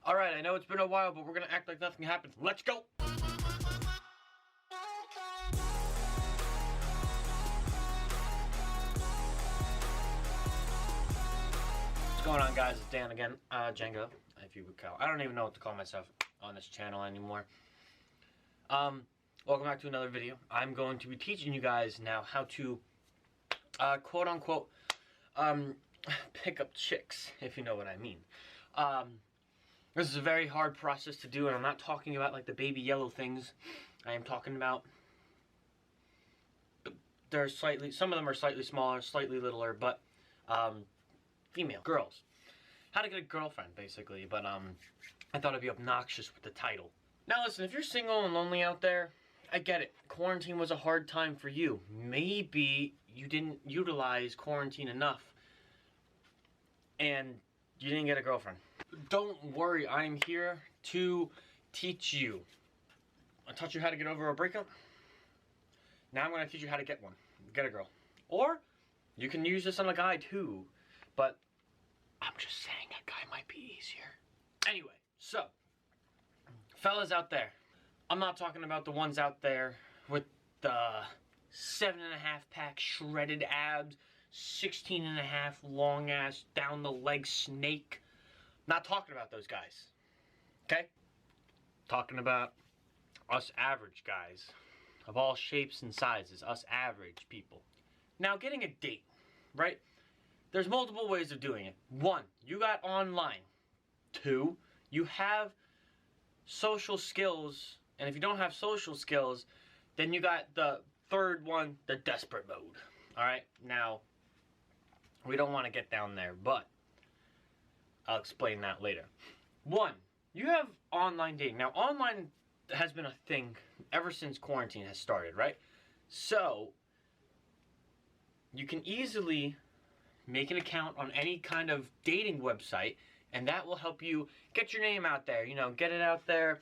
Alright, I know it's been a while, but we're gonna act like nothing happened. Let's go! What's going on, guys? It's Dan again. Django, if you would call. I don't even know what to call myself on this channel anymore. Welcome back to another video. I'm going to be teaching you guys now how to, quote unquote, pick up chicks, if you know what I mean. This is a very hard process to do, and I'm not talking about like the baby yellow things. I am talking about, some of them are slightly smaller, slightly littler, but female girls. How to get a girlfriend, basically. But I thought it'd be obnoxious with the title. Now listen, if you're single and lonely out there, I get it. Quarantine was a hard time for you. Maybe you didn't utilize quarantine enough and you didn't get a girlfriend. Don't worry, I'm here to teach you. I taught you how to get over a breakup. Now I'm going to teach you how to get one. Get a girl. Or you can use this on a guy too. But I'm just saying a guy might be easier. Anyway, so fellas out there, I'm not talking about the ones out there with the 7.5 pack shredded abs, 16.5 long ass down the leg snake. Not talking about those guys. Okay? Talking about us average guys of all shapes and sizes, us average people. Now, getting a date, right? There's multiple ways of doing it. 1, you got online. 2, you have social skills. And if you don't have social skills, then you got the third one, the desperate mode. Alright? Now, we don't want to get down there, but I'll explain that later. 1, you have online dating. Now, online has been a thing ever since quarantine has started, right? So, you can easily make an account on any kind of dating website, and that will help you get your name out there, you know, get it out there.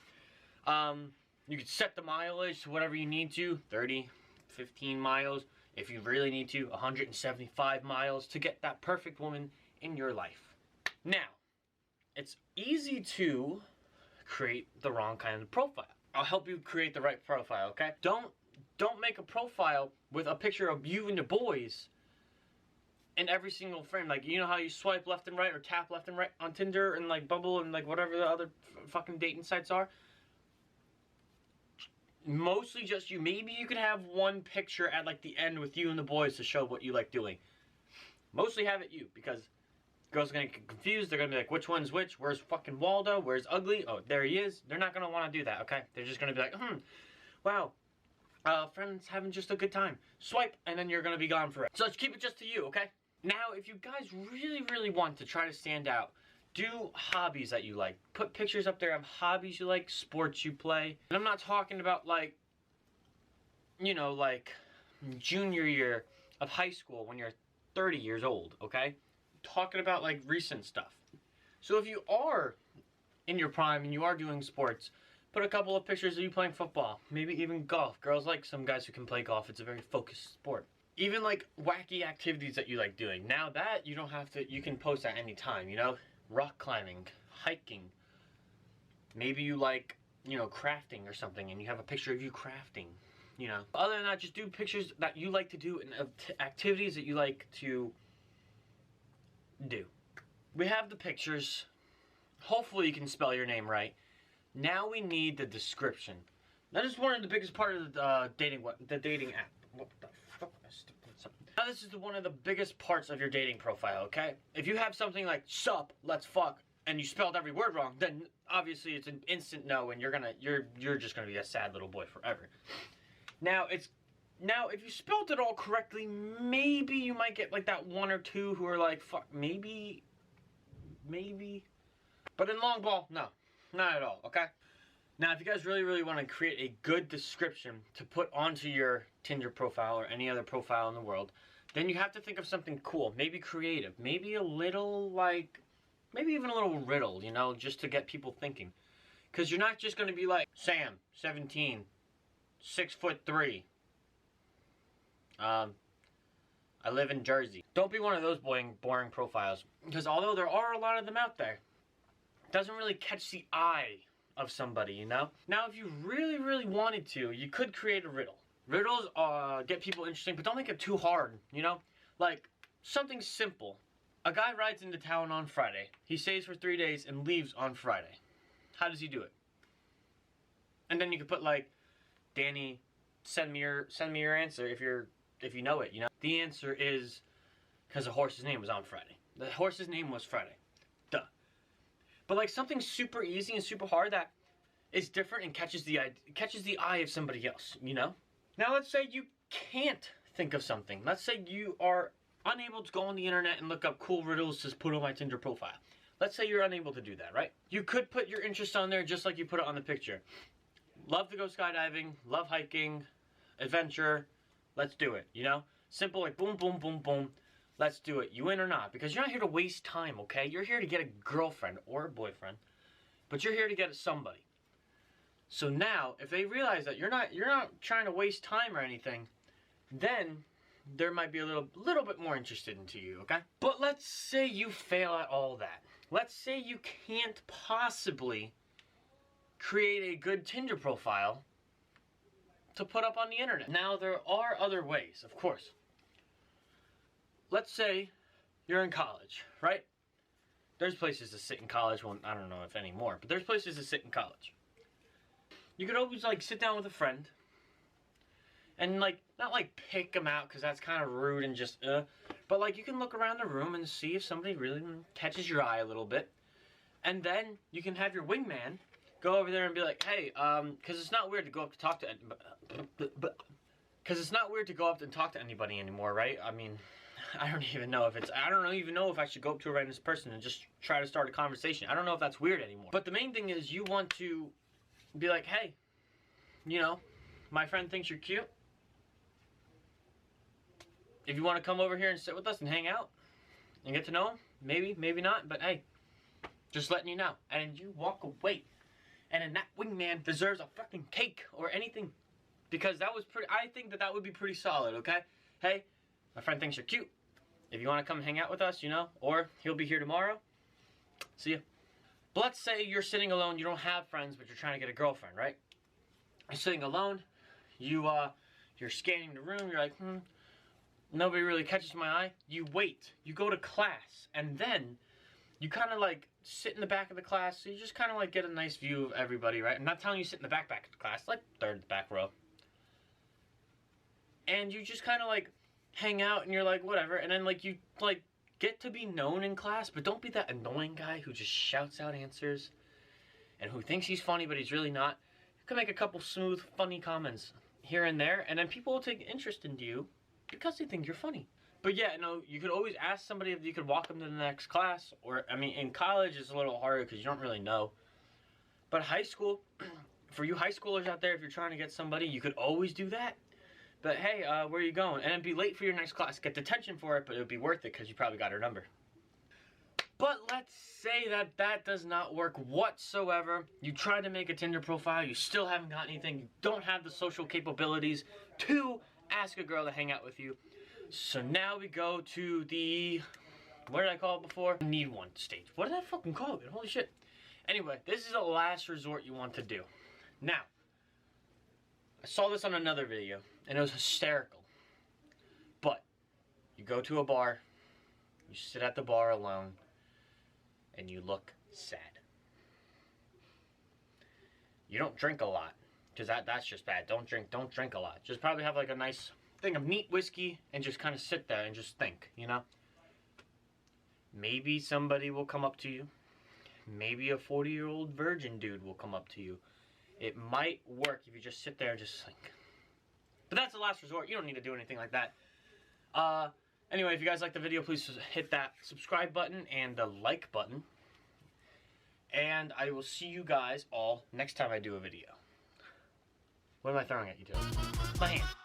You can set the mileage to whatever you need to, 30, 15 miles. If you really need to, 175 miles to get that perfect woman in your life. Now, it's easy to create the wrong kind of profile. I'll help you create the right profile, okay? Don't make a profile with a picture of you and the boys in every single frame. Like, you know how you swipe left and right or tap left and right on Tinder and like Bumble and like whatever the other fucking dating sites are? Mostly just you. Maybe you could have one picture at like the end with you and the boys to show what you like doing. Mostly have it you, because girls are going to get confused. They're going to be like, which one's which? Where's fucking Waldo? Where's Ugly? Oh, there he is. They're not going to want to do that, okay? They're just going to be like, wow, friends having just a good time. Swipe, and then you're going to be gone forever. So let's keep it just to you, okay? Now, if you guys really, really want to try to stand out, do hobbies that you like. Put pictures up there of hobbies you like, sports you play. And I'm not talking about like, you know, like junior year of high school when you're 30 years old, okay? Talking about like recent stuff. So if you are in your prime and you are doing sports, put a couple of pictures of you playing football, maybe even golf. Girls like some guys who can play golf. It's a very focused sport. Even like wacky activities that you like doing. Now that you don't have to, you can post at any time, you know? Rock climbing, hiking. Maybe you like, you know, crafting or something and you have a picture of you crafting, you know. Other than that, just do pictures that you like to do and activities that you like to do. We have the pictures. Hopefully you can spell your name right. Now we need the description. That is one of the biggest part of the dating app. What the fuck? Now this is one of the biggest parts of your dating profile, okay? If you have something like sup, let's fuck, and you spelled every word wrong, then obviously it's an instant no, and you're just gonna be a sad little boy forever. Now if you spelled it all correctly, maybe you might get like that one or two who are like, fuck, maybe. But in long ball, no, not at all, okay? Now, if you guys really, really want to create a good description to put onto your Tinder profile or any other profile in the world, then you have to think of something cool, maybe creative, maybe a little like, maybe even a little riddle, you know, just to get people thinking. Because you're not just going to be like, Sam, 17, 6'3". I live in Jersey. Don't be one of those boring profiles. Because although there are a lot of them out there, doesn't really catch the eye of somebody, you know? Now, if you really, really wanted to, you could create a riddle. Riddles get people interesting, but don't make it too hard, you know? Like, something simple. A guy rides into town on Friday. He stays for 3 days and leaves on Friday. How does he do it? And then you could put like, Danny, send me your answer if you know it, you know? The answer is because the horse's name was on Friday. The horse's name was Friday. Duh. But like something super easy and super hard that is different and catches the eye of somebody else, you know? Now let's say you can't think of something. Let's say you are unable to go on the internet and look up cool riddles to put on my Tinder profile. Let's say you're unable to do that, right? You could put your interest on there just like you put it on the picture. Love to go skydiving, love hiking, adventure, let's do it, you know? Simple, like boom, boom, boom, boom. Let's do it. You in or not? Because you're not here to waste time, okay? You're here to get a girlfriend or a boyfriend, but you're here to get somebody. So now, if they realize that you're not trying to waste time or anything, then there might be a little bit more interested into you, okay? But let's say you fail at all that. Let's say you can't possibly create a good Tinder profile to put up on the internet. Now, there are other ways, of course. Let's say you're in college, right? There's places to sit in college. Well, I don't know if anymore, but there's places to sit in college. You could always like sit down with a friend and like, not like pick them out because that's kind of rude and just, but like you can look around the room and see if somebody really catches your eye a little bit. And then you can have your wingman go over there and be like, hey, because it's not weird to go up to talk to, because it's not weird to go up and talk to anybody anymore, right? I mean, I don't even know if I should go up to a random person and just try to start a conversation. I don't know if that's weird anymore. But the main thing is you want to be like, hey, you know, my friend thinks you're cute. If you want to come over here and sit with us and hang out and get to know him, maybe, maybe not, but hey, just letting you know. And you walk away. And then that wingman deserves a fucking cake or anything. Because that was pretty, I think that would be pretty solid, okay? Hey, my friend thinks you're cute. If you want to come hang out with us, you know, or he'll be here tomorrow. See ya. But let's say you're sitting alone, you don't have friends, but you're trying to get a girlfriend, right? You're sitting alone, you're scanning the room, you're like, nobody really catches my eye. You wait, you go to class, and then you kind of like sit in the back of the class, so you just kind of like get a nice view of everybody, right? I'm not telling you sit in the back of the class, like third back row. And you just kind of like hang out and you're like, whatever, and then like you like get to be known in class, but don't be that annoying guy who just shouts out answers and who thinks he's funny, but he's really not. You can make a couple smooth, funny comments here and there, and then people will take interest in you because they think you're funny. But yeah, no, you could always ask somebody if you could walk them to the next class, or, I mean, in college it's a little harder because you don't really know. But high school, for you high schoolers out there, if you're trying to get somebody, you could always do that. But hey, where are you going? And then be late for your next class. Get detention for it, but it would be worth it because you probably got her number. But let's say that that does not work whatsoever. You try to make a Tinder profile, you still haven't got anything, you don't have the social capabilities to ask a girl to hang out with you. So now we go to the, what did I call it before? Need one stage. What did I fucking call it? Holy shit. Anyway, this is the last resort you want to do. Now, I saw this on another video, and it was hysterical. But, you go to a bar, you sit at the bar alone, and you look sad. You don't drink a lot, because that's just bad. Don't drink a lot. Just probably have like a nice thing of neat whiskey, and just kind of sit there and just think, you know? Maybe somebody will come up to you. Maybe a 40-year-old virgin dude will come up to you. It might work if you just sit there and just think. But that's the last resort. You don't need to do anything like that. Anyway, if you guys like the video, please hit that subscribe button and the like button. And I will see you guys all next time I do a video. What am I throwing at you, Joe? My hand.